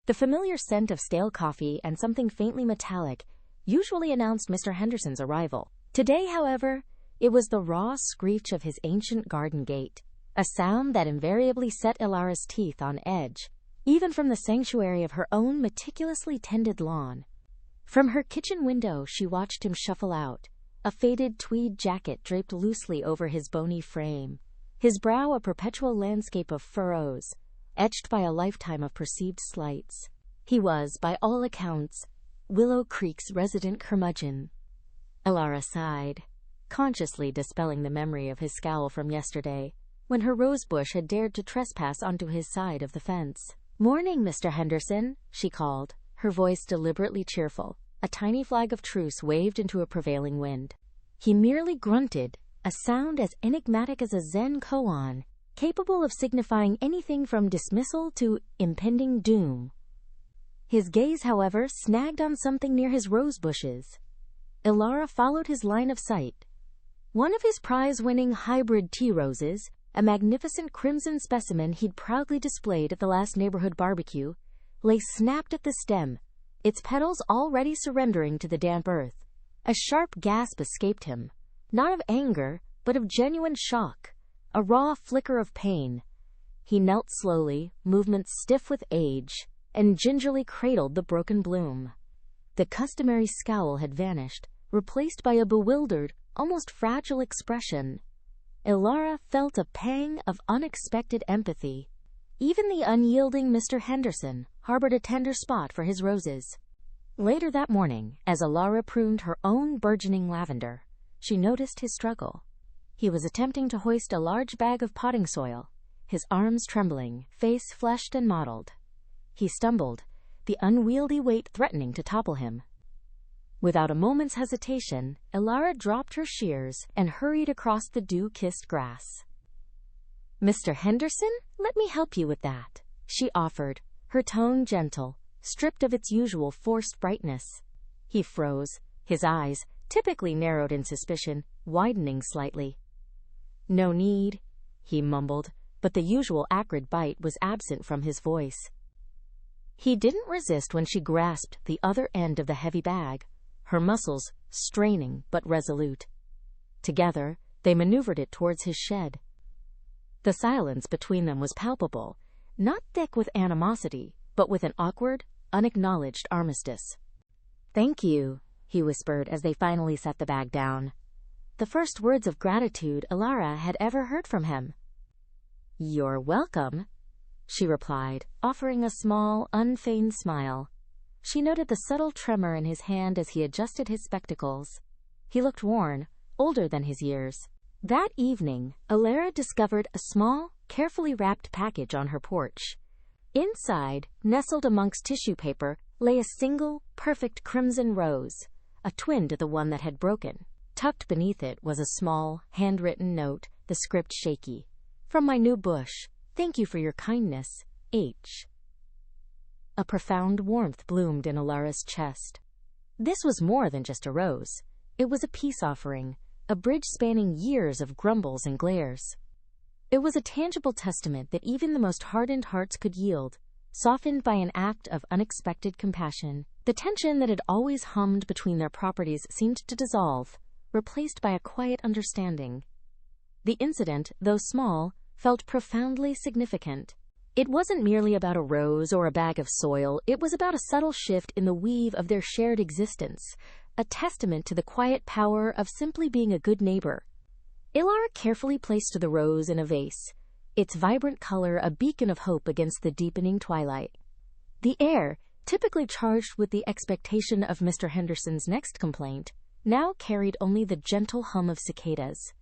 The familiar scent of stale coffee and something faintly metallic usually announced Mr. Henderson's arrival. Today, however, it was the raw screech of his ancient garden gate, a sound that invariably set Elara's teeth on edge, even from the sanctuary of her own meticulously tended lawn. From her kitchen window she watched him shuffle out, a faded tweed jacket draped loosely over his bony frame, his brow a perpetual landscape of furrows, etched by a lifetime of perceived slights. He was, by all accounts, Willow Creek's resident curmudgeon. Elara sighed, consciously dispelling the memory of his scowl from yesterday, when her rosebush had dared to trespass onto his side of the fence. "Morning, Mr. Henderson," she called, her voice deliberately cheerful. A tiny flag of truce waved into a prevailing wind. He merely grunted, a sound as enigmatic as a Zen koan, capable of signifying anything from dismissal to impending doom. His gaze, however, snagged on something near his rose bushes. Elara followed his line of sight. One of his prize-winning hybrid tea roses, a magnificent crimson specimen he'd proudly displayed at the last neighborhood barbecue, lay snapped at the stem, its petals already surrendering to the damp earth. A sharp gasp escaped him, not of anger, but of genuine shock, a raw flicker of pain. He knelt slowly, movements stiff with age, and gingerly cradled the broken bloom. The customary scowl had vanished, replaced by a bewildered, almost fragile expression. Elara felt a pang of unexpected empathy. Even the unyielding Mr. Henderson harbored a tender spot for his roses. Later that morning, as Elara pruned her own burgeoning lavender, she noticed his struggle. He was attempting to hoist a large bag of potting soil, his arms trembling, face flushed and mottled. He stumbled, the unwieldy weight threatening to topple him. Without a moment's hesitation, Elara dropped her shears and hurried across the dew-kissed grass. "Mr. Henderson, let me help you with that," she offered, her tone gentle, stripped of its usual forced brightness. He froze, his eyes, typically narrowed in suspicion, widening slightly. "No need," he mumbled, but the usual acrid bite was absent from his voice. He didn't resist when she grasped the other end of the heavy bag, her muscles straining but resolute. Together, they maneuvered it towards his shed. The silence between them was palpable, not thick with animosity, but with an awkward, unacknowledged armistice. "Thank you," he whispered as they finally set the bag down. The first words of gratitude Elara had ever heard from him. "You're welcome," she replied, offering a small, unfeigned smile. She noted the subtle tremor in his hand as he adjusted his spectacles. He looked worn, older than his years. That evening, Elara discovered a small, carefully wrapped package on her porch. Inside, nestled amongst tissue paper, lay a single, perfect crimson rose, a twin to the one that had broken. Tucked beneath it was a small, handwritten note, the script shaky. "From my new bush. Thank you for your kindness, H." A profound warmth bloomed in Elara's chest. This was more than just a rose. It was a peace offering, a bridge spanning years of grumbles and glares. It was a tangible testament that even the most hardened hearts could yield, softened by an act of unexpected compassion. The tension that had always hummed between their properties seemed to dissolve, replaced by a quiet understanding. The incident, though small, felt profoundly significant. It wasn't merely about a rose or a bag of soil, it was about a subtle shift in the weave of their shared existence, a testament to the quiet power of simply being a good neighbor. Elara carefully placed the rose in a vase, its vibrant color a beacon of hope against the deepening twilight. The air, typically charged with the expectation of Mr. Henderson's next complaint, now carried only the gentle hum of cicadas.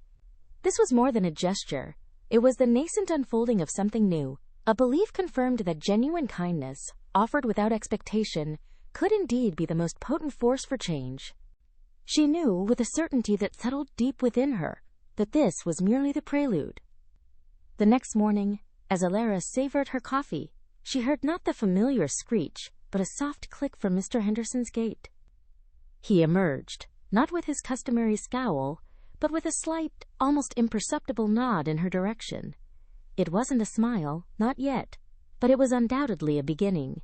This was more than a gesture. It was the nascent unfolding of something new, a belief confirmed that genuine kindness, offered without expectation, could indeed be the most potent force for change. She knew, with a certainty that settled deep within her, that this was merely the prelude. The next morning, as Elara savored her coffee, she heard not the familiar screech, but a soft click from Mr. Henderson's gate. He emerged, not with his customary scowl, but with a slight, almost imperceptible nod in her direction. It wasn't a smile, not yet, but it was undoubtedly a beginning.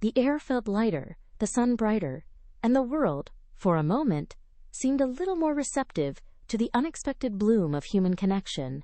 The air felt lighter, the sun brighter, and the world, for a moment, seemed a little more receptive to the unexpected bloom of human connection.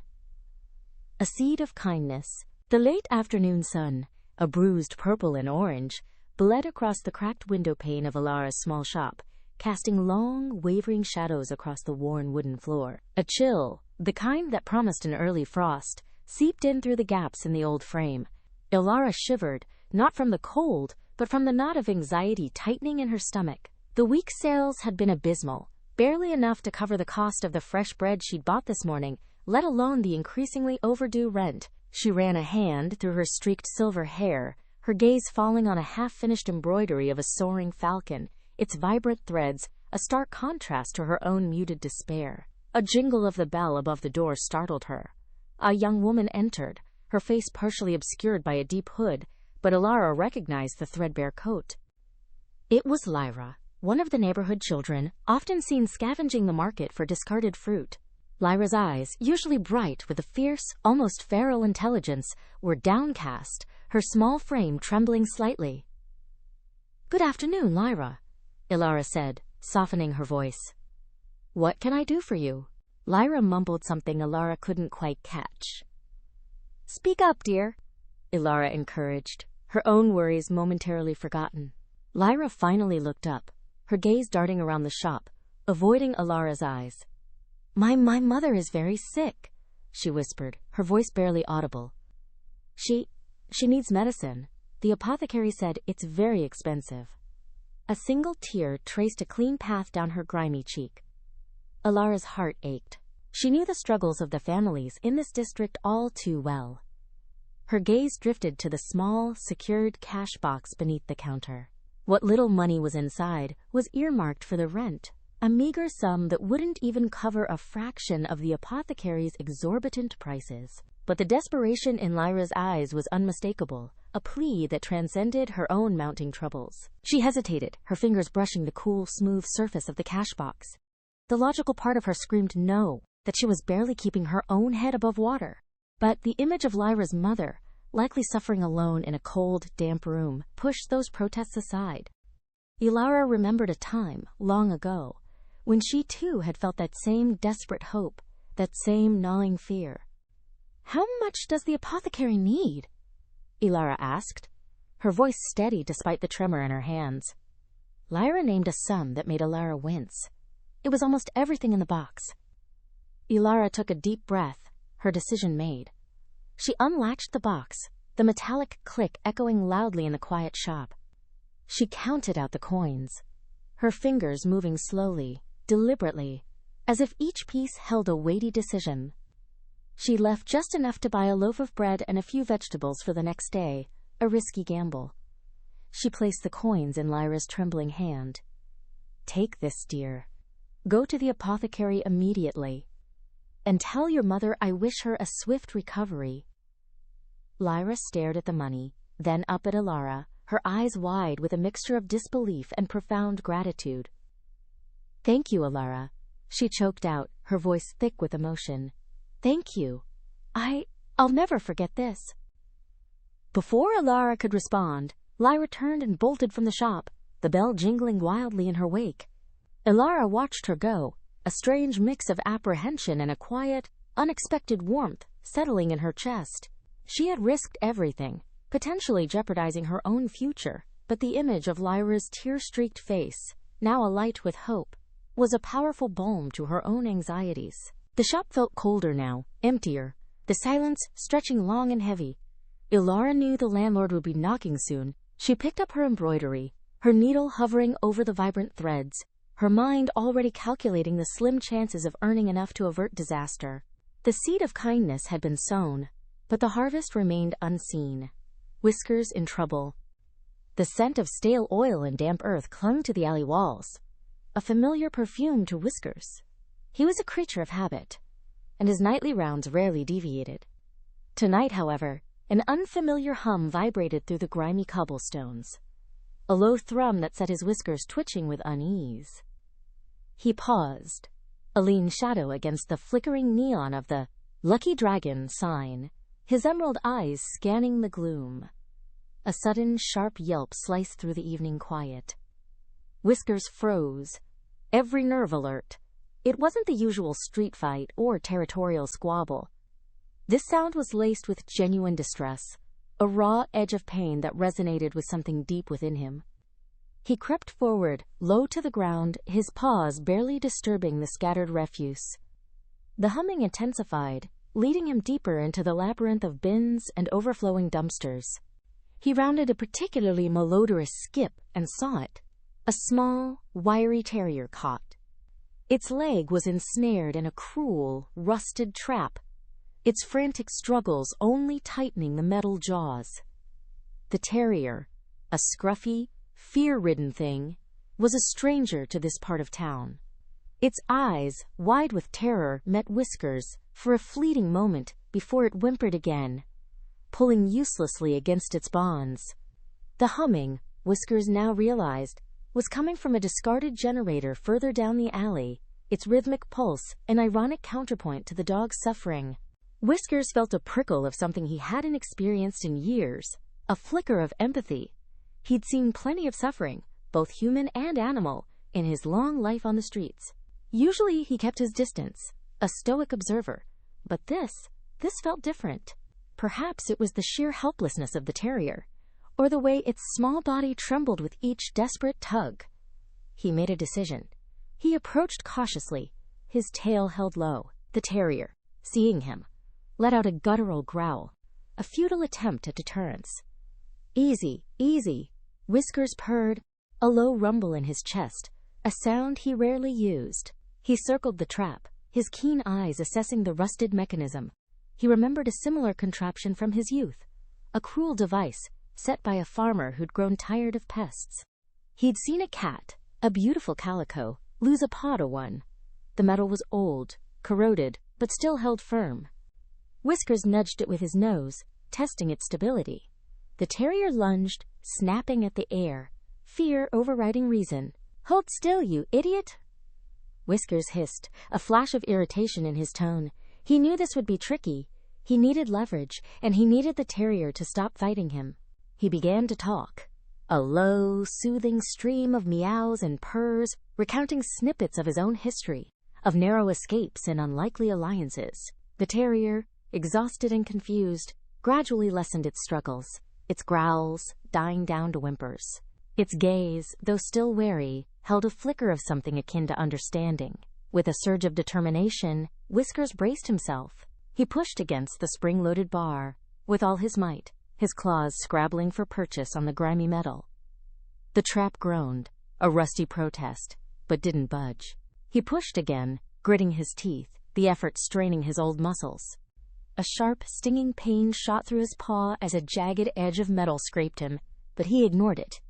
A seed of kindness. The late afternoon sun, a bruised purple and orange, bled across the cracked window pane of Elara's small shop, casting long, wavering shadows across the worn wooden floor. A chill, the kind that promised an early frost, seeped in through the gaps in the old frame. Elara shivered, not from the cold, but from the knot of anxiety tightening in her stomach. The week's sales had been abysmal, barely enough to cover the cost of the fresh bread she'd bought this morning, let alone the increasingly overdue rent. She ran a hand through her streaked silver hair, her gaze falling on a half-finished embroidery of a soaring falcon, its vibrant threads a stark contrast to her own muted despair. A jingle of the bell above the door startled her. A young woman entered, her face partially obscured by a deep hood, but Elara recognized the threadbare coat. It was Lyra, one of the neighborhood children, often seen scavenging the market for discarded fruit. Lyra's eyes, usually bright with a fierce, almost feral intelligence, were downcast, her small frame trembling slightly. "Good afternoon, Lyra," Elara said, softening her voice. "What can I do for you?" Lyra mumbled something Elara couldn't quite catch. "Speak up, dear," Elara encouraged, her own worries momentarily forgotten. Lyra finally looked up, her gaze darting around the shop, avoiding Elara's eyes. My mother is very sick," she whispered, her voice barely audible. She needs medicine. The apothecary said it's very expensive." A single tear traced a clean path down her grimy cheek. Elara's heart ached. She knew the struggles of the families in this district all too well. Her gaze drifted to the small, secured cash box beneath the counter. What little money was inside was earmarked for the rent, a meager sum that wouldn't even cover a fraction of the apothecary's exorbitant prices. But the desperation in Lyra's eyes was unmistakable, a plea that transcended her own mounting troubles. She hesitated, her fingers brushing the cool, smooth surface of the cash box. The logical part of her screamed no, that she was barely keeping her own head above water. But the image of Lyra's mother, likely suffering alone in a cold, damp room, pushed those protests aside. Elara remembered a time, long ago, when she too had felt that same desperate hope, that same gnawing fear. "How much does the apothecary need?" Elara asked, her voice steady despite the tremor in her hands. Lyra named a sum that made Elara wince. It was almost everything in the box. Elara took a deep breath, her decision made. She unlatched the box, the metallic click echoing loudly in the quiet shop. She counted out the coins, her fingers moving slowly, deliberately, as if each piece held a weighty decision. She left just enough to buy a loaf of bread and a few vegetables for the next day, a risky gamble. She placed the coins in Lyra's trembling hand. "Take this, dear. Go to the apothecary immediately. And tell your mother I wish her a swift recovery." Lyra stared at the money, then up at Elara, her eyes wide with a mixture of disbelief and profound gratitude. "Thank you, Elara," she choked out, her voice thick with emotion. "Thank you. I'll never forget this." Before Elara could respond, Lyra turned and bolted from the shop, the bell jingling wildly in her wake. Elara watched her go, a strange mix of apprehension and a quiet, unexpected warmth settling in her chest. She had risked everything, potentially jeopardizing her own future, but the image of Lyra's tear-streaked face, now alight with hope, was a powerful balm to her own anxieties. The shop felt colder now, emptier, the silence stretching long and heavy. Elara knew the landlord would be knocking soon. She picked up her embroidery, her needle hovering over the vibrant threads, her mind already calculating the slim chances of earning enough to avert disaster. The seed of kindness had been sown, but the harvest remained unseen. Whiskers in trouble. The scent of stale oil and damp earth clung to the alley walls, a familiar perfume to Whiskers. He was a creature of habit, and his nightly rounds rarely deviated. Tonight, however, an unfamiliar hum vibrated through the grimy cobblestones, a low thrum that set his whiskers twitching with unease. He paused, a lean shadow against the flickering neon of the "Lucky Dragon" sign, his emerald eyes scanning the gloom. A sudden, sharp yelp sliced through the evening quiet. Whiskers froze, every nerve alert. It wasn't the usual street fight or territorial squabble. This sound was laced with genuine distress, a raw edge of pain that resonated with something deep within him. He crept forward, low to the ground, his paws barely disturbing the scattered refuse. The humming intensified, leading him deeper into the labyrinth of bins and overflowing dumpsters. He rounded a particularly malodorous skip and saw it, a small, wiry terrier caught. Its leg was ensnared in a cruel, rusted trap, its frantic struggles only tightening the metal jaws. The terrier, a scruffy, fear-ridden thing, was a stranger to this part of town. Its eyes, wide with terror, met Whiskers for a fleeting moment before it whimpered again, pulling uselessly against its bonds. The humming, Whiskers now realized, was coming from a discarded generator further down the alley, its rhythmic pulse an ironic counterpoint to the dog's suffering. Whiskers felt a prickle of something he hadn't experienced in years, a flicker of empathy. He'd seen plenty of suffering, both human and animal, in his long life on the streets. Usually he kept his distance, a stoic observer, but this felt different. Perhaps it was the sheer helplessness of the terrier, or the way its small body trembled with each desperate tug. He made a decision. He approached cautiously, his tail held low. The terrier, seeing him, let out a guttural growl, a futile attempt at deterrence. "Easy, easy," Whiskers purred, a low rumble in his chest, a sound he rarely used. He circled the trap, his keen eyes assessing the rusted mechanism. He remembered a similar contraption from his youth, a cruel device set by a farmer who'd grown tired of pests. He'd seen a cat, a beautiful calico, lose a paw to one. The metal was old, corroded, but still held firm. Whiskers nudged it with his nose, testing its stability. The terrier lunged, snapping at the air, fear overriding reason. "Hold still, you idiot!" Whiskers hissed, a flash of irritation in his tone. He knew this would be tricky. He needed leverage, and he needed the terrier to stop fighting him. He began to talk, a low, soothing stream of meows and purrs, recounting snippets of his own history, of narrow escapes and unlikely alliances. The terrier, exhausted and confused, gradually lessened its struggles, its growls dying down to whimpers. Its gaze, though still wary, held a flicker of something akin to understanding. With a surge of determination, Whiskers braced himself. He pushed against the spring-loaded bar, with all his might, his claws scrabbling for purchase on the grimy metal. The trap groaned, a rusty protest, but didn't budge. He pushed again, gritting his teeth, the effort straining his old muscles. A sharp, stinging pain shot through his paw as a jagged edge of metal scraped him, but he ignored it.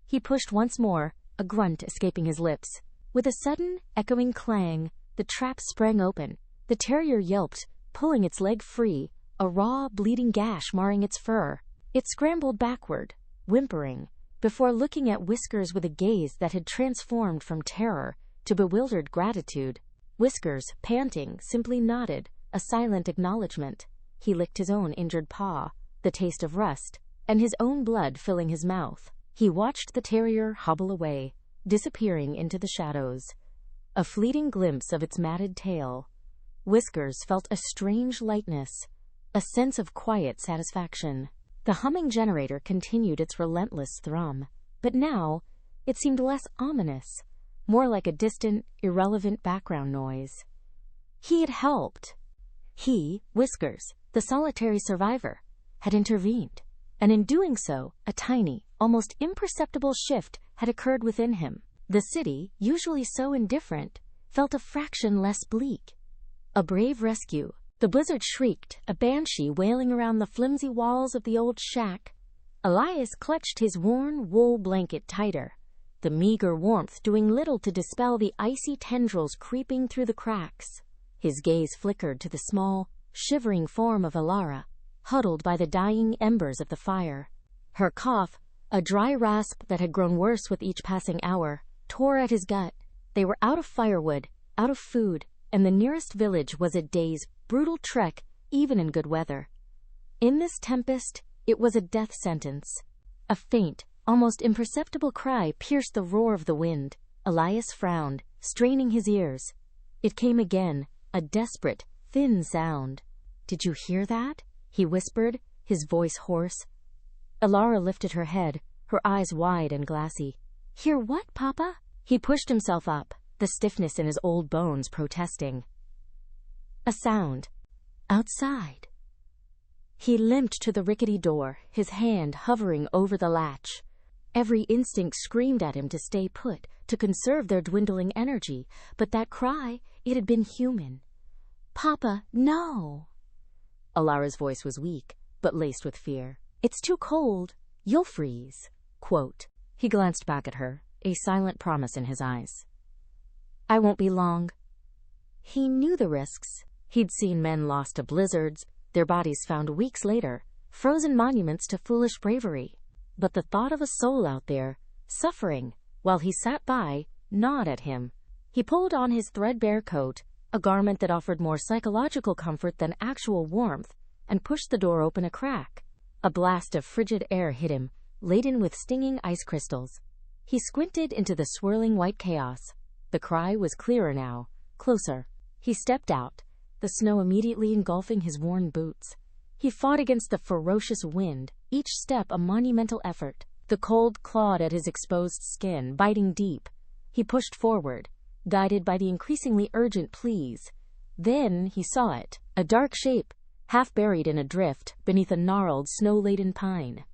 He pushed once more, a grunt escaping his lips. With a sudden, echoing clang, the trap sprang open. The terrier yelped, pulling its leg free, a raw, bleeding gash marring its fur. It scrambled backward, whimpering, before looking at Whiskers with a gaze that had transformed from terror to bewildered gratitude. Whiskers, panting, simply nodded, a silent acknowledgement. He licked his own injured paw, the taste of rust, and his own blood filling his mouth. He watched the terrier hobble away, disappearing into the shadows. A fleeting glimpse of its matted tail. Whiskers felt a strange lightness, a sense of quiet satisfaction. The humming generator continued its relentless thrum, but now it seemed less ominous, more like a distant, irrelevant background noise. He had helped. He, Whiskers, the solitary survivor, had intervened, and in doing so, a tiny, almost imperceptible shift had occurred within him. The city, usually so indifferent, felt a fraction less bleak. A brave rescue. The blizzard shrieked, a banshee wailing around the flimsy walls of the old shack. Elias clutched his worn wool blanket tighter, the meager warmth doing little to dispel the icy tendrils creeping through the cracks. His gaze flickered to the small, shivering form of Elara, huddled by the dying embers of the fire. Her cough, a dry rasp that had grown worse with each passing hour, tore at his gut. They were out of firewood, out of food, and the nearest village was a day's brutal trek, even in good weather. In this tempest, it was a death sentence. A faint, almost imperceptible cry pierced the roar of the wind. Elias frowned, straining his ears. It came again, a desperate, thin sound. "Did you hear that?" he whispered, his voice hoarse. Elara lifted her head, her eyes wide and glassy. "Hear what, Papa?" He pushed himself up, the stiffness in his old bones protesting. A sound. Outside. He limped to the rickety door, his hand hovering over the latch. Every instinct screamed at him to stay put, to conserve their dwindling energy, but that cry, it had been human. "Papa, no!" Elara's voice was weak, but laced with fear. "It's too cold. You'll freeze." Quote. He glanced back at her, a silent promise in his eyes. "I won't be long." He knew the risks. He'd seen men lost to blizzards, their bodies found weeks later, frozen monuments to foolish bravery. But the thought of a soul out there, suffering, while he sat by, gnawed at him. He pulled on his threadbare coat, a garment that offered more psychological comfort than actual warmth, and pushed the door open a crack. A blast of frigid air hit him, laden with stinging ice crystals. He squinted into the swirling white chaos. The cry was clearer now, closer. He stepped out, the snow immediately engulfing his worn boots. He fought against the ferocious wind, each step a monumental effort. The cold clawed at his exposed skin, biting deep. He pushed forward, guided by the increasingly urgent pleas. Then he saw it, a dark shape, half buried in a drift beneath a gnarled, snow-laden pine.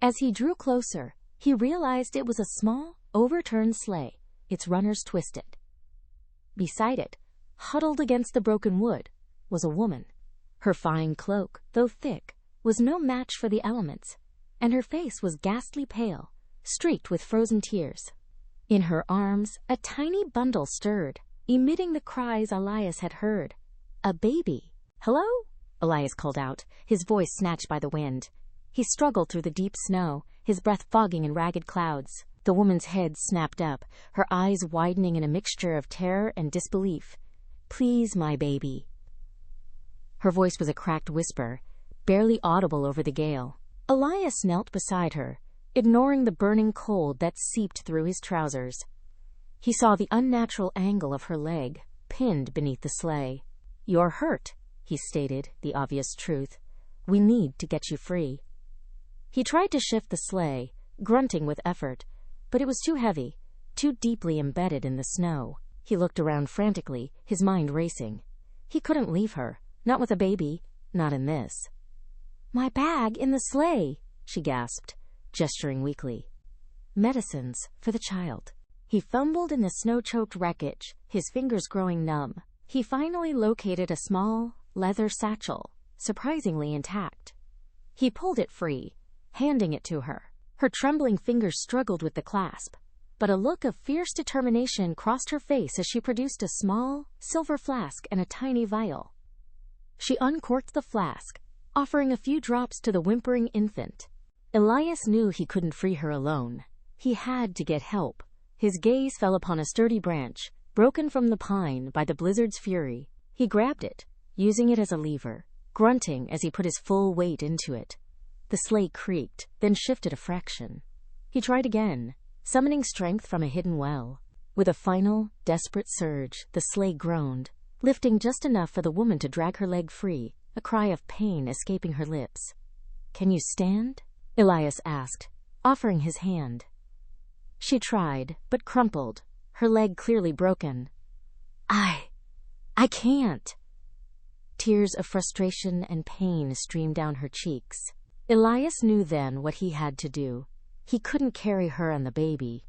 As he drew closer, he realized it was a small, overturned sleigh, its runners twisted. Beside it, huddled against the broken wood, was a woman. Her fine cloak, though thick, was no match for the elements, and her face was ghastly pale, streaked with frozen tears. In her arms, a tiny bundle stirred, emitting the cries Elias had heard. A baby. "Hello?" Elias called out, his voice snatched by the wind. He struggled through the deep snow, his breath fogging in ragged clouds. The woman's head snapped up, her eyes widening in a mixture of terror and disbelief. "Please, my baby." Her voice was a cracked whisper, barely audible over the gale. Elias knelt beside her, ignoring the burning cold that seeped through his trousers. He saw the unnatural angle of her leg, pinned beneath the sleigh. "You're hurt," he stated, the obvious truth. "We need to get you free." He tried to shift the sleigh, grunting with effort, but it was too heavy, too deeply embedded in the snow. He looked around frantically, his mind racing. He couldn't leave her, not with a baby, not in this. "My bag in the sleigh," she gasped, gesturing weakly. "Medicines for the child." He fumbled in the snow-choked wreckage, his fingers growing numb. He finally located a small, leather satchel, surprisingly intact. He pulled it free, handing it to her. Her trembling fingers struggled with the clasp, but a look of fierce determination crossed her face as she produced a small, silver flask and a tiny vial. She uncorked the flask, offering a few drops to the whimpering infant. Elias knew he couldn't free her alone. He had to get help. His gaze fell upon a sturdy branch, broken from the pine by the blizzard's fury. He grabbed it, using it as a lever, grunting as he put his full weight into it. The sleigh creaked, then shifted a fraction. He tried again, summoning strength from a hidden well. With a final, desperate surge, the sleigh groaned, lifting just enough for the woman to drag her leg free, a cry of pain escaping her lips. "Can you stand?" Elias asked, offering his hand. She tried, but crumpled, her leg clearly broken. I can't." Tears of frustration and pain streamed down her cheeks. Elias knew then what he had to do. He couldn't carry her and the baby.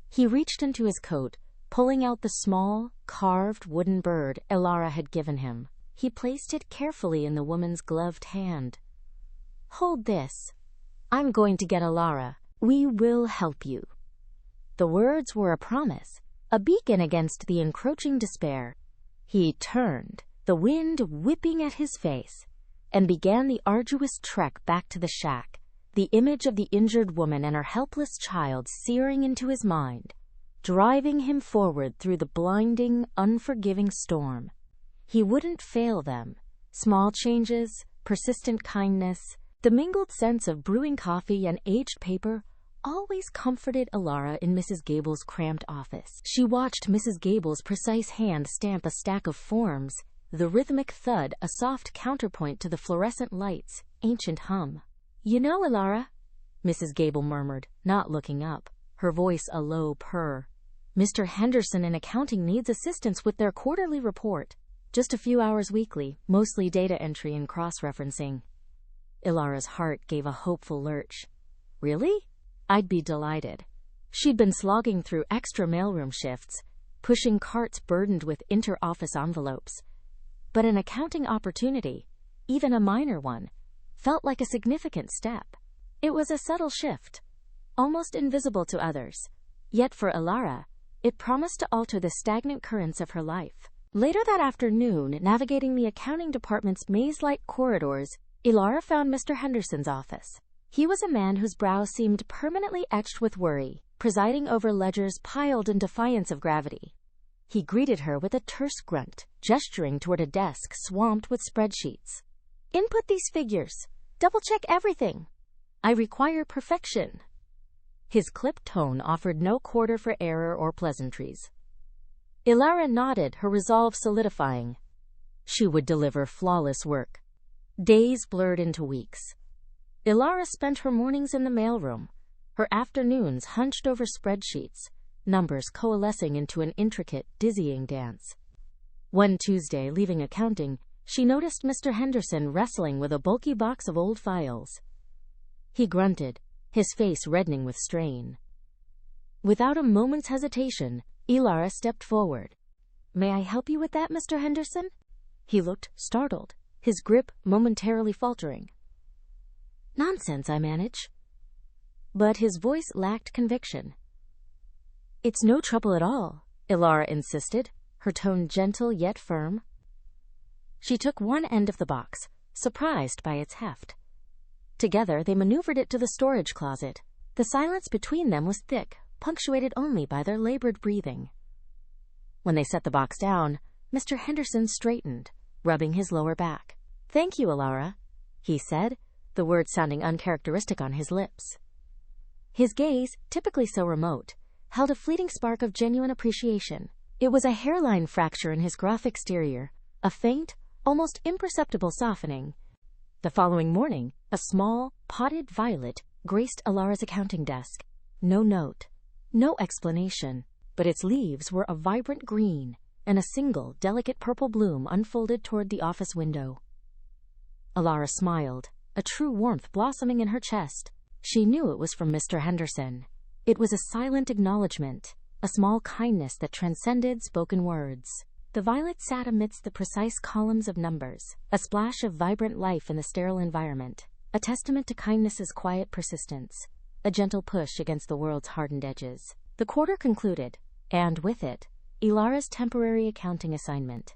He reached into his coat, pulling out the small, carved wooden bird Elara had given him. He placed it carefully in the woman's gloved hand. "Hold this. I'm going to get Elara. We will help you." The words were a promise, a beacon against the encroaching despair. He turned, the wind whipping at his face, and began the arduous trek back to the shack, the image of the injured woman and her helpless child searing into his mind, driving him forward through the blinding, unforgiving storm. He wouldn't fail them. Small changes, persistent kindness, The mingled scents of brewing coffee and aged paper always comforted Elara in Mrs. Gable's cramped office. She watched Mrs. Gable's precise hand stamp a stack of forms, the rhythmic thud a soft counterpoint to the fluorescent light's ancient hum. "You know, Elara," Mrs. Gable murmured, not looking up, her voice a low purr, "Mr. Henderson in accounting needs assistance with their quarterly report. Just a few hours weekly, mostly data entry and cross-referencing." Elara's heart gave a hopeful lurch. "Really? I'd be delighted." She'd been slogging through extra mailroom shifts, pushing carts burdened with inter-office envelopes. But an accounting opportunity, even a minor one, felt like a significant step. It was a subtle shift, almost invisible to others. Yet for Elara, it promised to alter the stagnant currents of her life. Later that afternoon, navigating the accounting department's maze-like corridors, Elara found Mr. Henderson's office. He was a man whose brow seemed permanently etched with worry, presiding over ledgers piled in defiance of gravity. He greeted her with a terse grunt, gesturing toward a desk swamped with spreadsheets. "Input these figures. Double-check everything. I require perfection." His clipped tone offered no quarter for error or pleasantries. Elara nodded, her resolve solidifying. She would deliver flawless work. Days blurred into weeks. Elara spent her mornings in the mailroom, her afternoons hunched over spreadsheets, numbers coalescing into an intricate, dizzying dance. One Tuesday, leaving accounting, she noticed Mr. Henderson wrestling with a bulky box of old files. He grunted, his face reddening with strain. Without a moment's hesitation, Elara stepped forward. "May I help you with that, Mr. Henderson?" He looked startled, his grip momentarily faltering. "Nonsense, I manage." But his voice lacked conviction. "It's no trouble at all," Elara insisted, her tone gentle yet firm. She took one end of the box, surprised by its heft. Together, they maneuvered it to the storage closet. The silence between them was thick, punctuated only by their labored breathing. When they set the box down, Mr. Henderson straightened, rubbing his lower back. "Thank you, Elara," he said, the words sounding uncharacteristic on his lips. His gaze, typically so remote, held a fleeting spark of genuine appreciation. It was a hairline fracture in his gruff exterior, a faint, almost imperceptible softening. The following morning, a small, potted violet graced Elara's accounting desk. No note, no explanation, but its leaves were a vibrant green, and a single, delicate purple bloom unfolded toward the office window. Elara smiled, a true warmth blossoming in her chest. She knew it was from Mr. Henderson. It was a silent acknowledgement, a small kindness that transcended spoken words. The violet sat amidst the precise columns of numbers, a splash of vibrant life in the sterile environment, a testament to kindness's quiet persistence, a gentle push against the world's hardened edges. The quarter concluded, and with it, Elara's temporary accounting assignment.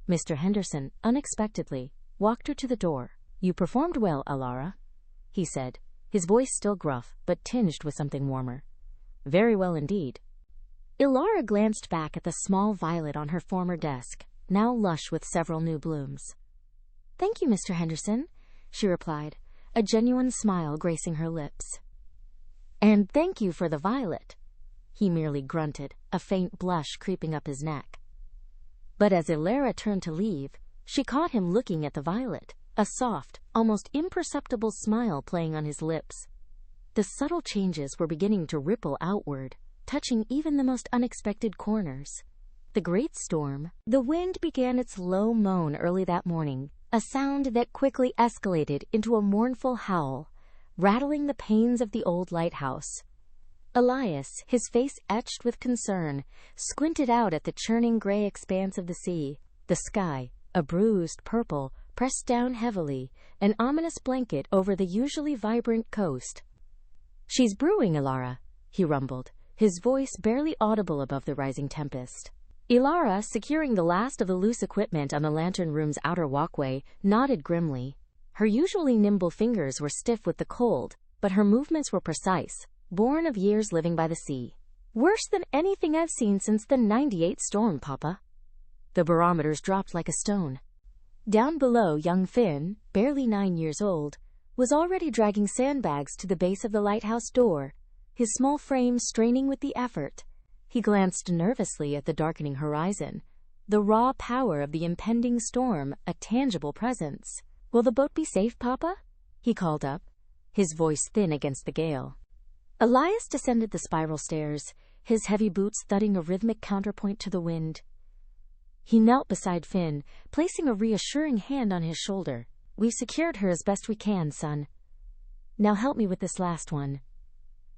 Mr. Henderson, unexpectedly, walked her to the door. "You performed well, Elara," he said, his voice still gruff, but tinged with something warmer. "Very well indeed." Elara glanced back at the small violet on her former desk, now lush with several new blooms. "Thank you, Mr. Henderson," she replied, a genuine smile gracing her lips. "And thank you for the violet," he merely grunted, a faint blush creeping up his neck. But as Elara turned to leave, she caught him looking at the violet, a soft, almost imperceptible smile playing on his lips. The subtle changes were beginning to ripple outward, touching even the most unexpected corners. The great storm. The wind began its low moan early that morning, a sound that quickly escalated into a mournful howl, rattling the panes of the old lighthouse. Elias, his face etched with concern, squinted out at the churning gray expanse of the sea. The sky, a bruised purple, pressed down heavily, an ominous blanket over the usually vibrant coast. "She's brewing, Elara," he rumbled, his voice barely audible above the rising tempest. Elara, securing the last of the loose equipment on the lantern room's outer walkway, nodded grimly. Her usually nimble fingers were stiff with the cold, but her movements were precise, born of years living by the sea. "Worse than anything I've seen since the '98 storm, Papa." The barometers dropped like a stone. Down below, young Finn, barely 9 years old, was already dragging sandbags to the base of the lighthouse door, his small frame straining with the effort. He glanced nervously at the darkening horizon, the raw power of the impending storm a tangible presence. "Will the boat be safe, Papa?" he called up, his voice thin against the gale. Elias descended the spiral stairs, his heavy boots thudding a rhythmic counterpoint to the wind. He knelt beside Finn, placing a reassuring hand on his shoulder. "We've secured her as best we can, son. Now help me with this last one."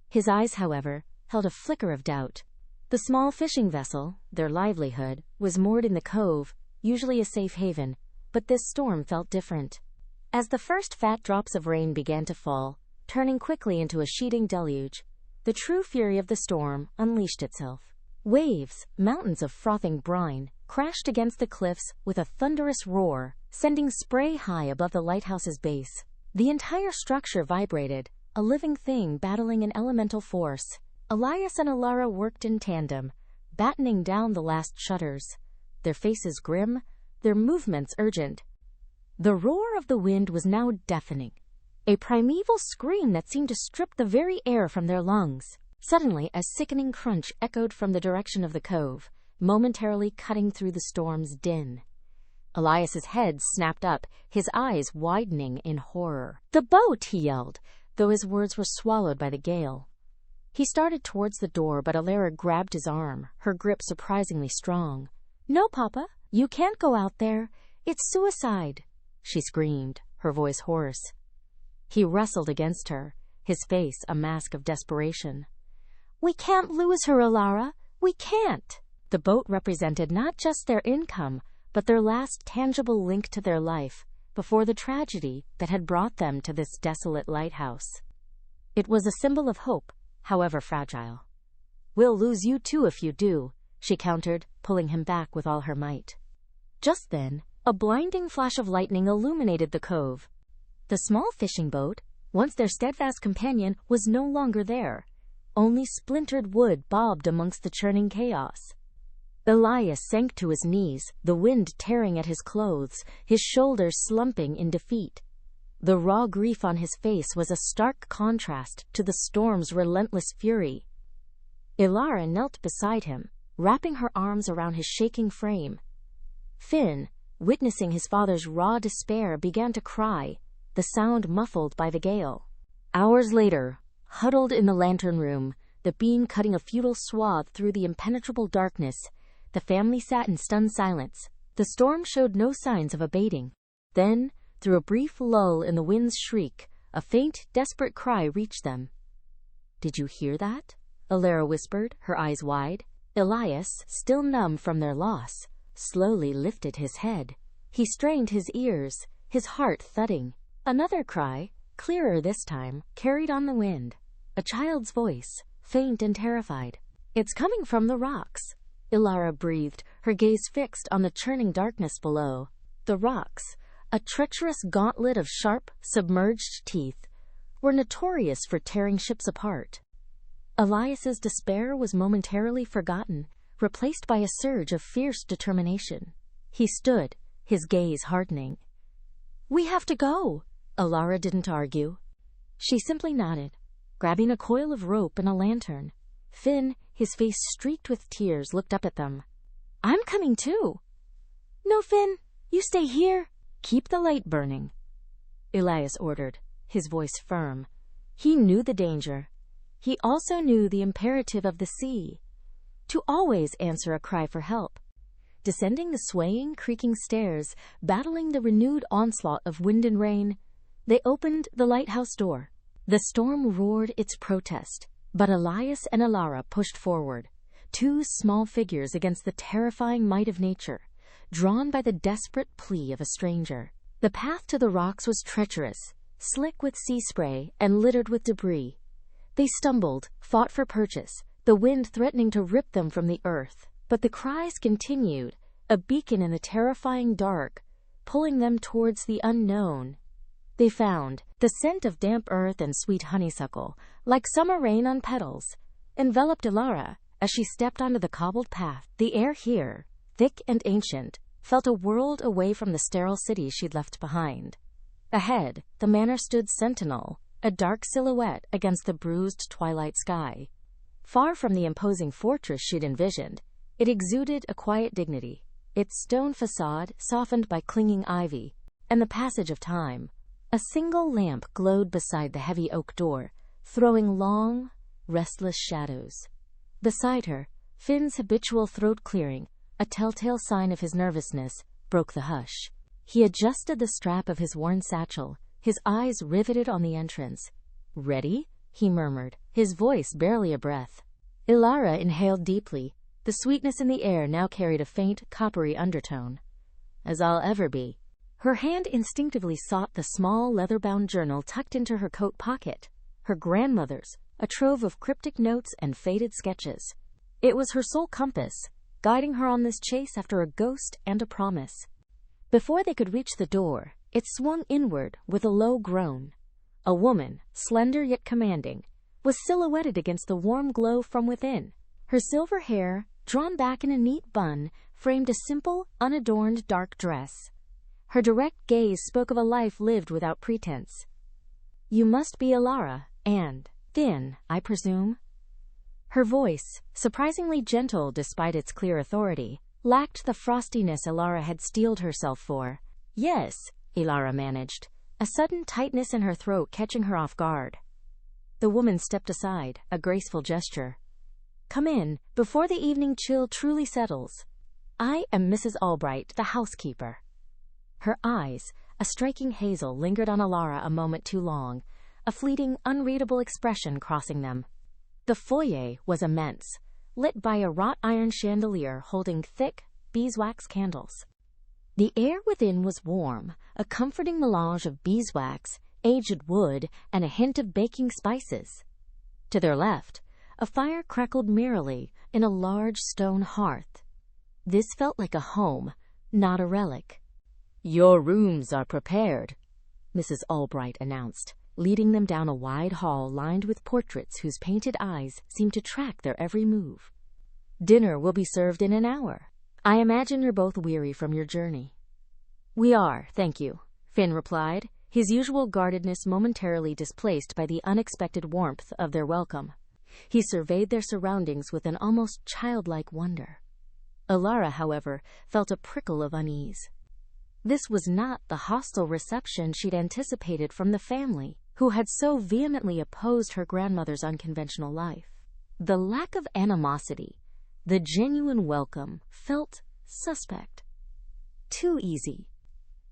His eyes, however, held a flicker of doubt. The small fishing vessel, their livelihood, was moored in the cove, usually a safe haven, but this storm felt different. As the first fat drops of rain began to fall, turning quickly into a sheeting deluge, the true fury of the storm unleashed itself. Waves, mountains of frothing brine, crashed against the cliffs with a thunderous roar, sending spray high above the lighthouse's base. The entire structure vibrated, a living thing battling an elemental force. Elias and Elara worked in tandem, battening down the last shutters, their faces grim, their movements urgent. The roar of the wind was now deafening, a primeval scream that seemed to strip the very air from their lungs. Suddenly, a sickening crunch echoed from the direction of the cove, momentarily cutting through the storm's din. Elias's head snapped up, his eyes widening in horror. "The boat!" he yelled, though his words were swallowed by the gale. He started towards the door, but Elara grabbed his arm, her grip surprisingly strong. "No, Papa, you can't go out there. It's suicide," she screamed, her voice hoarse. He wrestled against her, his face a mask of desperation. "We can't lose her, Elara. We can't." The boat represented not just their income, but their last tangible link to their life, before the tragedy that had brought them to this desolate lighthouse. It was a symbol of hope, however fragile. "We'll lose you too if you do," she countered, pulling him back with all her might. Just then, a blinding flash of lightning illuminated the cove. The small fishing boat, once their steadfast companion, was no longer there. Only splintered wood bobbed amongst the churning chaos. Elias sank to his knees, the wind tearing at his clothes, his shoulders slumping in defeat. The raw grief on his face was a stark contrast to the storm's relentless fury. Elara knelt beside him, wrapping her arms around his shaking frame. Finn, witnessing his father's raw despair, began to cry, the sound muffled by the gale. Hours later, huddled in the lantern room, the beam cutting a futile swath through the impenetrable darkness, the family sat in stunned silence. The storm showed no signs of abating. Then, through a brief lull in the wind's shriek, a faint, desperate cry reached them. "Did you hear that?" Elara whispered, her eyes wide. Elias, still numb from their loss, slowly lifted his head. He strained his ears, his heart thudding. Another cry, clearer this time, carried on the wind. A child's voice, faint and terrified. "It's coming from the rocks," Elara breathed, her gaze fixed on the churning darkness below. The rocks, a treacherous gauntlet of sharp, submerged teeth, were notorious for tearing ships apart. Elias's despair was momentarily forgotten, replaced by a surge of fierce determination. He stood, his gaze hardening. "We have to go!" Elara didn't argue. She simply nodded, grabbing a coil of rope and a lantern. Finn, his face streaked with tears, looked up at them. "I'm coming too." "No, Finn, you stay here. Keep the light burning," Elias ordered, his voice firm. He knew the danger. He also knew the imperative of the sea, to always answer a cry for help. Descending the swaying, creaking stairs, battling the renewed onslaught of wind and rain, they opened the lighthouse door. The storm roared its protest, but Elias and Elara pushed forward, two small figures against the terrifying might of nature, drawn by the desperate plea of a stranger. The path to the rocks was treacherous, slick with sea spray and littered with debris. They stumbled, fought for purchase, the wind threatening to rip them from the earth. But the cries continued, a beacon in the terrifying dark, pulling them towards the unknown. They found the scent of damp earth and sweet honeysuckle, like summer rain on petals, enveloped Elara as she stepped onto the cobbled path. The air here, thick and ancient, felt a world away from the sterile city she'd left behind. Ahead, the manor stood sentinel, a dark silhouette against the bruised twilight sky. Far from the imposing fortress she'd envisioned, it exuded a quiet dignity, its stone facade softened by clinging ivy and the passage of time. A single lamp glowed beside the heavy oak door, throwing long, restless shadows. Beside her, Finn's habitual throat clearing, a telltale sign of his nervousness, broke the hush. He adjusted the strap of his worn satchel, his eyes riveted on the entrance. "Ready?" he murmured, his voice barely a breath. Elara inhaled deeply. The sweetness in the air now carried a faint, coppery undertone. "As I'll ever be." Her hand instinctively sought the small, leather-bound journal tucked into her coat pocket, her grandmother's, a trove of cryptic notes and faded sketches. It was her sole compass, guiding her on this chase after a ghost and a promise. Before they could reach the door, it swung inward with a low groan. A woman, slender yet commanding, was silhouetted against the warm glow from within. Her silver hair, drawn back in a neat bun, framed a simple, unadorned dark dress. Her direct gaze spoke of a life lived without pretense. "You must be Elara, and Finn, I presume?" Her voice, surprisingly gentle despite its clear authority, lacked the frostiness Elara had steeled herself for. "Yes," Elara managed, a sudden tightness in her throat catching her off guard. The woman stepped aside, a graceful gesture. "Come in, before the evening chill truly settles. I am Mrs. Albright, the housekeeper." Her eyes, a striking hazel, lingered on Elara a moment too long, a fleeting, unreadable expression crossing them. The foyer was immense, lit by a wrought-iron chandelier holding thick, beeswax candles. The air within was warm, a comforting melange of beeswax, aged wood, and a hint of baking spices. To their left, a fire crackled merrily in a large stone hearth. This felt like a home, not a relic. "Your rooms are prepared," Mrs. Albright announced, leading them down a wide hall lined with portraits whose painted eyes seemed to track their every move. "Dinner will be served in an hour. I imagine you're both weary from your journey." "We are, thank you," Finn replied, his usual guardedness momentarily displaced by the unexpected warmth of their welcome. He surveyed their surroundings with an almost childlike wonder. Elara, however, felt a prickle of unease. This was not the hostile reception she'd anticipated from the family, who had so vehemently opposed her grandmother's unconventional life. The lack of animosity, the genuine welcome, felt suspect. Too easy.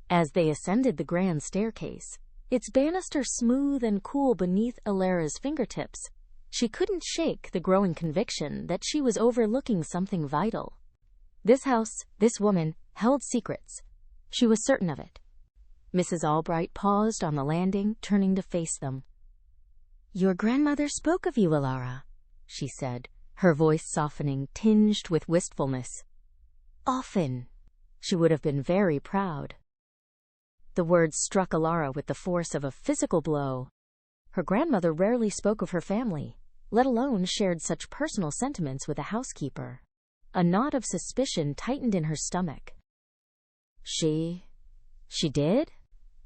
As they ascended the grand staircase, its banister smooth and cool beneath Elara's fingertips, she couldn't shake the growing conviction that she was overlooking something vital. This house, this woman, held secrets. She was certain of it. Mrs. Albright paused on the landing, turning to face them. "Your grandmother spoke of you, Elara," she said, her voice softening, tinged with wistfulness. "Often. She would have been very proud." The words struck Elara with the force of a physical blow. Her grandmother rarely spoke of her family, let alone shared such personal sentiments with a housekeeper. A knot of suspicion tightened in her stomach. She did?"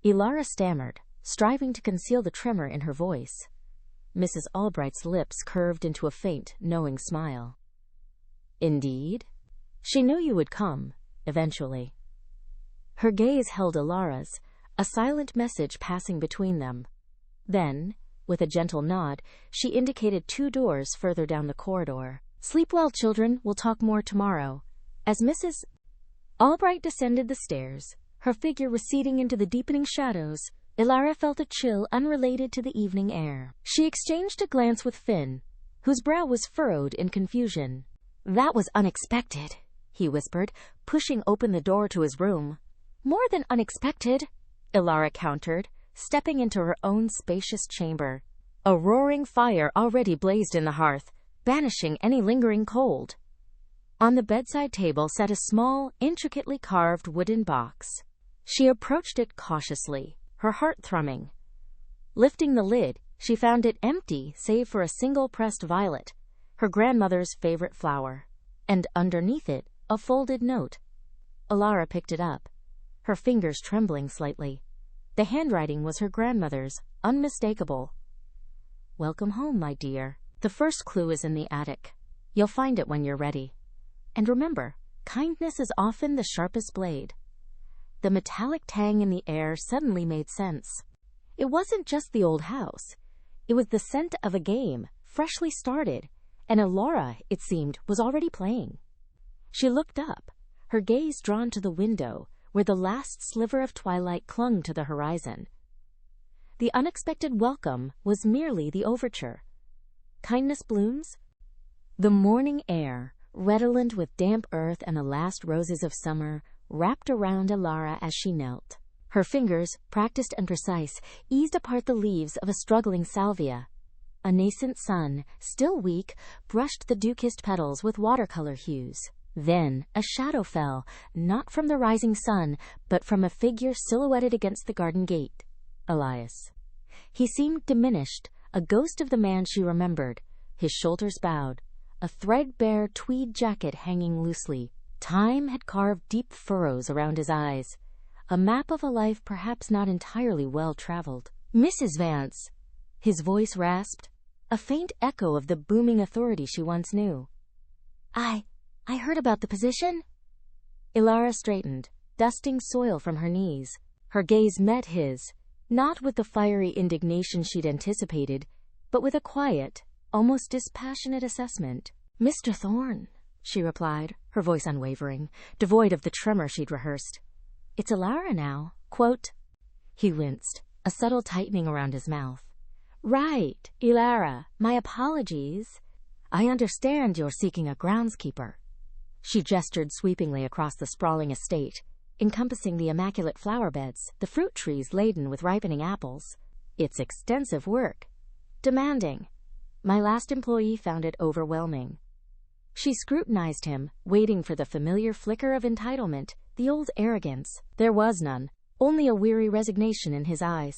Elara stammered, striving to conceal the tremor in her voice. Mrs. Albright's lips curved into a faint, knowing smile. "Indeed? She knew you would come, eventually." Her gaze held Elara's, a silent message passing between them. Then, with a gentle nod, she indicated 2 doors further down the corridor. "Sleep well, children. We'll talk more tomorrow." As Mrs. Albright descended the stairs, her figure receding into the deepening shadows, Elara felt a chill unrelated to the evening air. She exchanged a glance with Finn, whose brow was furrowed in confusion. "That was unexpected," he whispered, pushing open the door to his room. "More than unexpected," Elara countered, stepping into her own spacious chamber. A roaring fire already blazed in the hearth, banishing any lingering cold. On the bedside table sat a small, intricately carved wooden box. She approached it cautiously, her heart thrumming. Lifting the lid, she found it empty save for a single pressed violet, her grandmother's favorite flower, and underneath it, a folded note. Elara picked it up, her fingers trembling slightly. The handwriting was her grandmother's, unmistakable. "Welcome home, my dear. The first clue is in the attic. You'll find it when you're ready. And remember, kindness is often the sharpest blade." The metallic tang in the air suddenly made sense. It wasn't just the old house. It was the scent of a game, freshly started, and Elara, it seemed, was already playing. She looked up, her gaze drawn to the window, where the last sliver of twilight clung to the horizon. The unexpected welcome was merely the overture. Kindness blooms? The morning air, redolent with damp earth and the last roses of summer, wrapped around Elara as she knelt. Her fingers, practiced and precise, eased apart the leaves of a struggling salvia. A nascent sun, still weak, brushed the dew-kissed petals with watercolor hues. Then a shadow fell, not from the rising sun, but from a figure silhouetted against the garden gate. Elias. He seemed diminished, a ghost of the man she remembered, his shoulders bowed, a threadbare tweed jacket hanging loosely. Time had carved deep furrows around his eyes, a map of a life perhaps not entirely well-traveled. "Mrs. Vance," his voice rasped, a faint echo of the booming authority she once knew. I heard about the position." Elara straightened, dusting soil from her knees. Her gaze met his, not with the fiery indignation she'd anticipated, but with a quiet, almost dispassionate assessment. "Mr. Thorne," she replied, her voice unwavering, devoid of the tremor she'd rehearsed. "It's Elara now, quote." He winced, a subtle tightening around his mouth. "Right, Elara, my apologies. I understand you're seeking a groundskeeper." She gestured sweepingly across the sprawling estate, encompassing the immaculate flower beds, the fruit trees laden with ripening apples. "It's extensive work. Demanding. My last employee found it overwhelming." She scrutinized him, waiting for the familiar flicker of entitlement, the old arrogance. There was none, only a weary resignation in his eyes.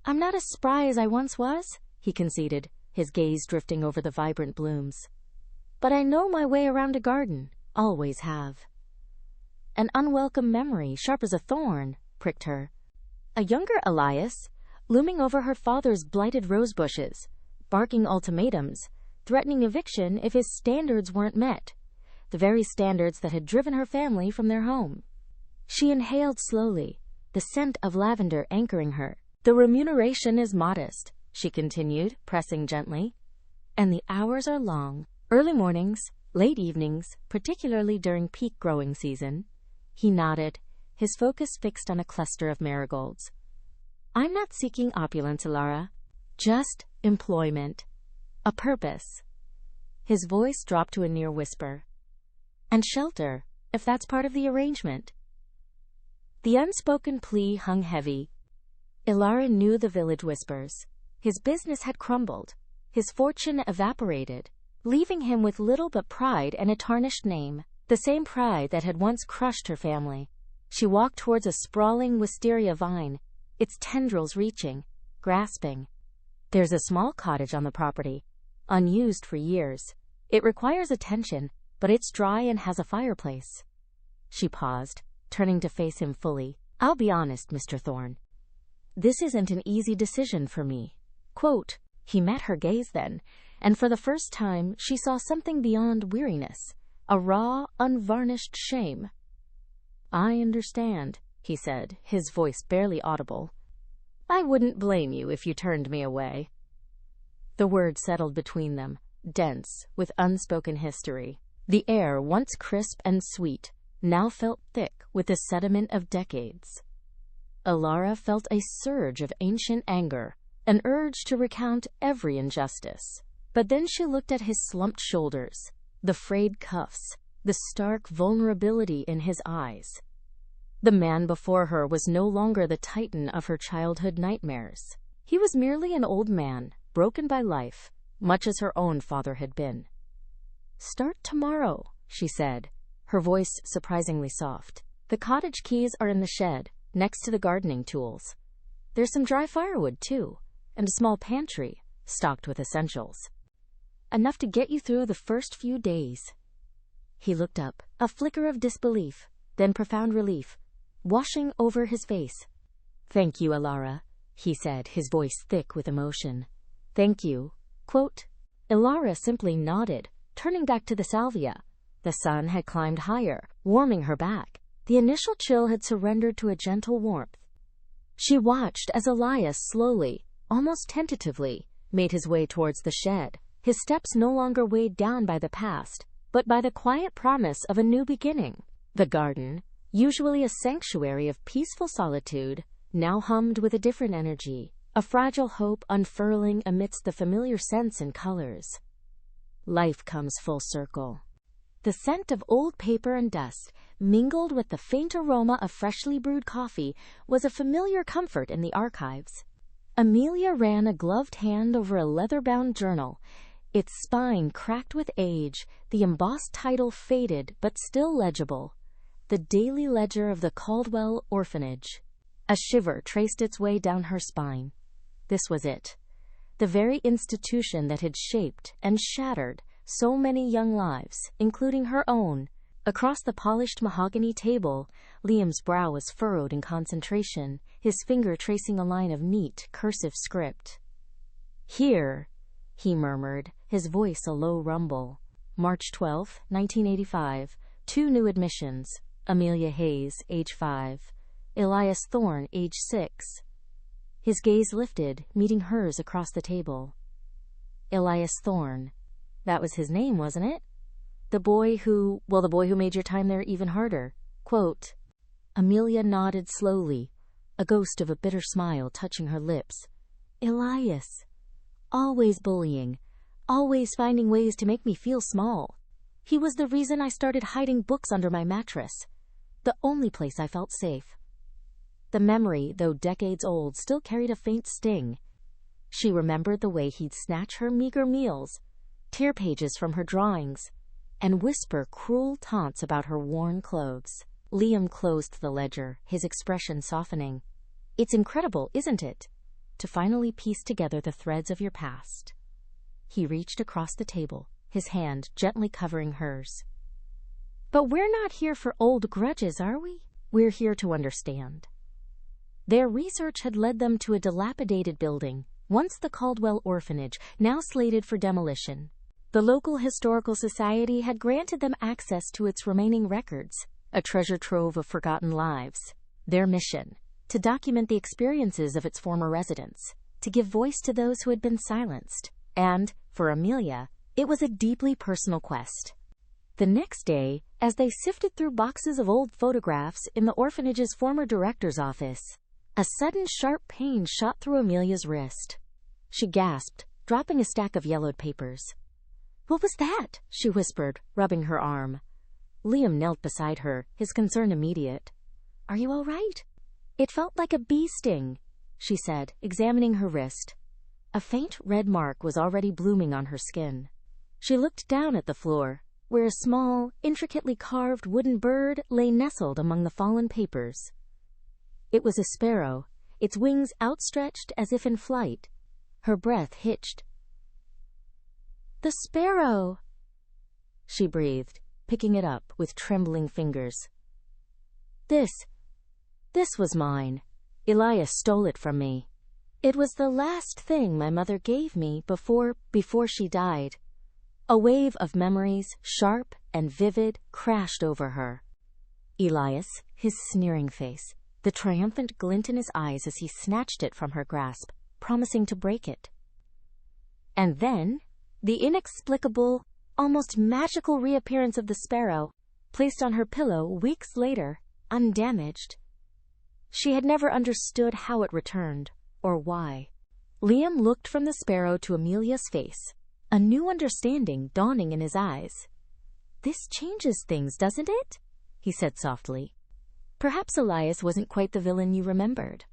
"I'm not as spry as I once was," he conceded, his gaze drifting over the vibrant blooms. "But I know my way around a garden, always have." An unwelcome memory, sharp as a thorn, pricked her. A younger Elias, looming over her father's blighted rose bushes, barking ultimatums, threatening eviction if his standards weren't met, the very standards that had driven her family from their home. She inhaled slowly, the scent of lavender anchoring her. "The remuneration is modest," she continued, pressing gently. "And the hours are long. Early mornings, late evenings, particularly during peak growing season." He nodded, his focus fixed on a cluster of marigolds. "I'm not seeking opulence, Elara. Just employment. A purpose." His voice dropped to a near whisper. "And shelter, if that's part of the arrangement." The unspoken plea hung heavy. Elara knew the village whispers. His business had crumbled, his fortune evaporated, leaving him with little but pride and a tarnished name, the same pride that had once crushed her family. She walked towards a sprawling wisteria vine, its tendrils reaching, grasping. "There's a small cottage on the property, unused for years. It requires attention, but it's dry and has a fireplace." She paused, turning to face him fully. "I'll be honest, Mr. Thorne. This isn't an easy decision for me." Quote. He met her gaze then, and for the first time she saw something beyond weariness, a raw, unvarnished shame. "I understand," he said, his voice barely audible. "I wouldn't blame you if you turned me away." The word settled between them, dense, with unspoken history. The air, once crisp and sweet, now felt thick with the sediment of decades. Elara felt a surge of ancient anger, an urge to recount every injustice. But then she looked at his slumped shoulders, the frayed cuffs, the stark vulnerability in his eyes. The man before her was no longer the titan of her childhood nightmares. He was merely an old man, broken by life, much as her own father had been. "Start tomorrow," she said, her voice surprisingly soft. "The cottage keys are in the shed, next to the gardening tools. There's some dry firewood, too, and a small pantry, stocked with essentials. Enough to get you through the first few days." He looked up, a flicker of disbelief, then profound relief, washing over his face. "Thank you, Elara," he said, his voice thick with emotion. "Thank you." Quote. Elara simply nodded, turning back to the salvia. The sun had climbed higher, warming her back. The initial chill had surrendered to a gentle warmth. She watched as Elias slowly, almost tentatively, made his way towards the shed, his steps no longer weighed down by the past, but by the quiet promise of a new beginning. The garden, usually a sanctuary of peaceful solitude, now hummed with a different energy, a fragile hope unfurling amidst the familiar scents and colors. Life comes full circle. The scent of old paper and dust, mingled with the faint aroma of freshly brewed coffee, was a familiar comfort in the archives. Amelia ran a gloved hand over a leather-bound journal. Its spine cracked with age, the embossed title faded but still legible. The Daily Ledger of the Caldwell Orphanage. A shiver traced its way down her spine. This was it. The very institution that had shaped and shattered so many young lives, including her own. Across the polished mahogany table, Liam's brow was furrowed in concentration, his finger tracing a line of neat, cursive script. "Here," he murmured, his voice a low rumble. March 12, 1985. 2 new admissions. Amelia Hayes, age 5. Elias Thorne, age 6. His gaze lifted, meeting hers across the table. Elias Thorne. That was his name, wasn't it? The boy who made your time there even harder. Quote. Amelia nodded slowly, a ghost of a bitter smile touching her lips. Elias. Always bullying. Always finding ways to make me feel small. He was the reason I started hiding books under my mattress. The only place I felt safe. The memory, though decades old, still carried a faint sting. She remembered the way he'd snatch her meager meals, tear pages from her drawings, and whisper cruel taunts about her worn clothes. Liam closed the ledger, his expression softening. It's incredible, isn't it, to finally piece together the threads of your past. He reached across the table, his hand gently covering hers. But we're not here for old grudges, are we? We're here to understand. Their research had led them to a dilapidated building, once the Caldwell Orphanage, now slated for demolition. The local historical society had granted them access to its remaining records, a treasure trove of forgotten lives. Their mission, to document the experiences of its former residents, to give voice to those who had been silenced. And, for Amelia, it was a deeply personal quest. The next day, as they sifted through boxes of old photographs in the orphanage's former director's office, a sudden sharp pain shot through Amelia's wrist. She gasped, dropping a stack of yellowed papers. What was that? She whispered, rubbing her arm. Liam knelt beside her, his concern immediate. Are you all right? It felt like a bee sting, she said, examining her wrist. A faint red mark was already blooming on her skin. She looked down at the floor, where a small, intricately carved wooden bird lay nestled among the fallen papers. It was a sparrow, its wings outstretched as if in flight. Her breath hitched. The sparrow, she breathed, picking it up with trembling fingers. This was mine. Elias stole it from me. It was the last thing my mother gave me before she died. A wave of memories, sharp and vivid, crashed over her. Elias, his sneering face, the triumphant glint in his eyes as he snatched it from her grasp, promising to break it. And then, the inexplicable, almost magical reappearance of the sparrow, placed on her pillow weeks later, undamaged. She had never understood how it returned, or why. Liam looked from the sparrow to Amelia's face, a new understanding dawning in his eyes. This changes things, doesn't it? He said softly. Perhaps Elias wasn't quite the villain you remembered.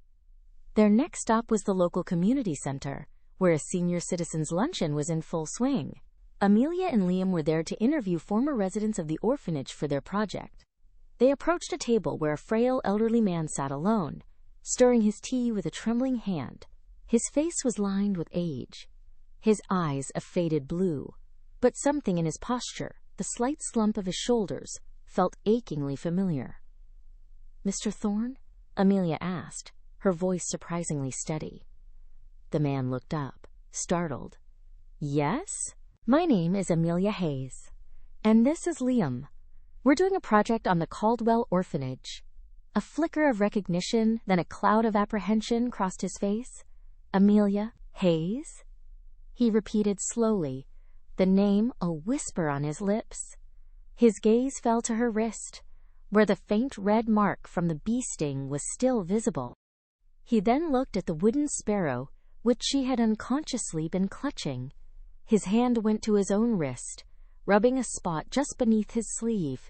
Their next stop was the local community center, where a senior citizens' luncheon was in full swing. Amelia and Liam were there to interview former residents of the orphanage for their project. They approached a table where a frail elderly man sat alone, stirring his tea with a trembling hand. His face was lined with age, his eyes a faded blue, but something in his posture, the slight slump of his shoulders, felt achingly familiar. Mr. Thorne? Amelia asked, her voice surprisingly steady. The man looked up, startled. Yes? My name is Amelia Hayes. And this is Liam. We're doing a project on the Caldwell Orphanage. A flicker of recognition, then a cloud of apprehension crossed his face. Amelia Hayes? He repeated slowly, the name a whisper on his lips. His gaze fell to her wrist, where the faint red mark from the bee sting was still visible. He then looked at the wooden sparrow, which she had unconsciously been clutching. His hand went to his own wrist, rubbing a spot just beneath his sleeve.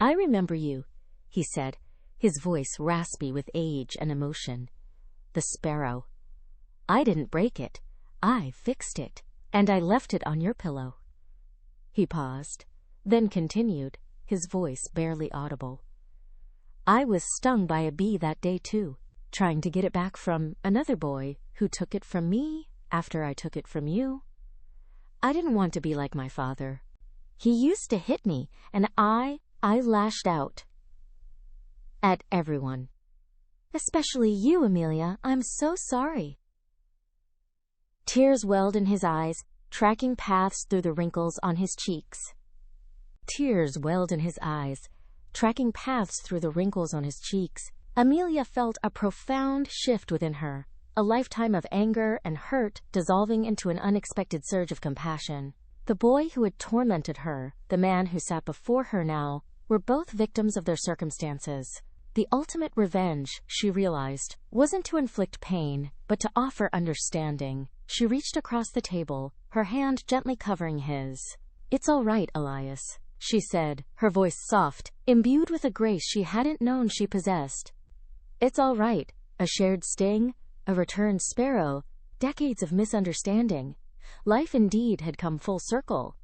I remember you, he said, his voice raspy with age and emotion. The sparrow. I didn't break it. I fixed it, and I left it on your pillow. He paused, then continued, his voice barely audible. I was stung by a bee that day too, trying to get it back from another boy who took it from me after I took it from you. I didn't want to be like my father. He used to hit me, and I lashed out at everyone. Especially you, Amelia. I'm so sorry. Tears welled in his eyes, tracking paths through the wrinkles on his cheeks. Tears welled in his eyes, tracking paths through the wrinkles on his cheeks. Amelia felt a profound shift within her, a lifetime of anger and hurt dissolving into an unexpected surge of compassion. The boy who had tormented her, the man who sat before her now, were both victims of their circumstances. The ultimate revenge, she realized, wasn't to inflict pain, but to offer understanding. She reached across the table, her hand gently covering his. It's all right, Elias, she said, her voice soft, imbued with a grace she hadn't known she possessed. It's all right. A shared sting, a returned sparrow, decades of misunderstanding. Life indeed had come full circle.